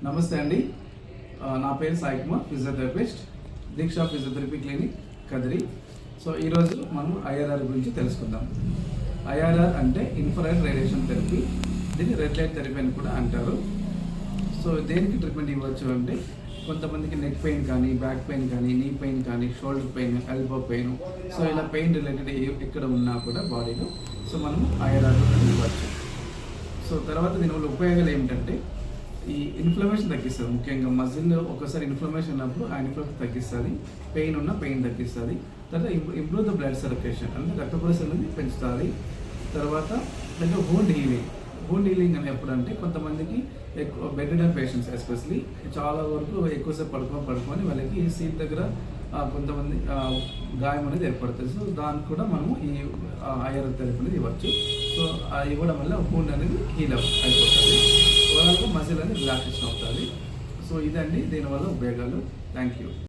నమస్తే అండి. నా పేరు సాయి కుమార్, ఫిజియోథెరపిస్ట్, దీక్ష ఫిజియోథెరపీ క్లినిక్, కదిరి. సో ఈరోజు మనం ఐఆర్ఆర్ గురించి తెలుసుకుందాం. ఐఆర్ఆర్ అంటే ఇన్ఫ్రారెడ్ రేడియేషన్ థెరపీ, దీన్ని రెడ్ లైట్ థెరపీ అని కూడా అంటారు. సో దేనికి ట్రీట్మెంట్ ఇవ్వచ్చు అంటే కొంతమందికి నెక్ పెయిన్ కానీ, బ్యాక్ పెయిన్ కానీ, నీ పెయిన్ కానీ, shoulder pain, elbow pain, so ఇలా పెయిన్ రిలేటెడ్ ఎక్కడ ఉన్నా కూడా బాడీలో సో మనం ఐఆర్ఆర్ ఇవ్వచ్చు. సో తర్వాత దీనివల్ల ఉపయోగాలు ఏమిటంటే ఈ ఇన్ఫ్లమేషన్ తగ్గిస్తుంది. ముఖ్యంగా మజిల్లో ఒకసారి ఇన్ఫ్లమేషన్ ఉన్నప్పుడు ఆ ఇన్ఫ్లమేషన్ తగ్గిస్తుంది, పెయిన్ ఉన్న పెయిన్ తగ్గిస్తుంది. తర్వాత ఇంప్రూవ్ ద బ్లడ్ సర్క్యులేషన్ అంటే రక్త ప్రసరణని పెంచుతుంది. తర్వాత అంటే వూండ్ హీలింగ్ అని ఎప్పుడంటే కొంతమందికి ఎక్కువ బెడ్ రిడన్ పేషెంట్స్ ఎస్పెషలీ చాలా వరకు ఎక్కువసేపు పడుకొని వాళ్ళకి సీట్ దగ్గర కొంతమంది గాయం అనేది ఏర్పడుతుంది. సో దానికి కూడా మనము ఈ ఐఆర్ఆర్ థెరపీ అనేది ఇవ్వచ్చు. సో ఇవ్వడం వల్ల వూండ్ అనేది హీల్ అయిపోతుంది, ఓవరాల్గా మజిల్ అనేది రిలాక్సేషన్ అవుతుంది. సో ఇదండి దీనివల్ల ఉపయోగాలు. Thank you.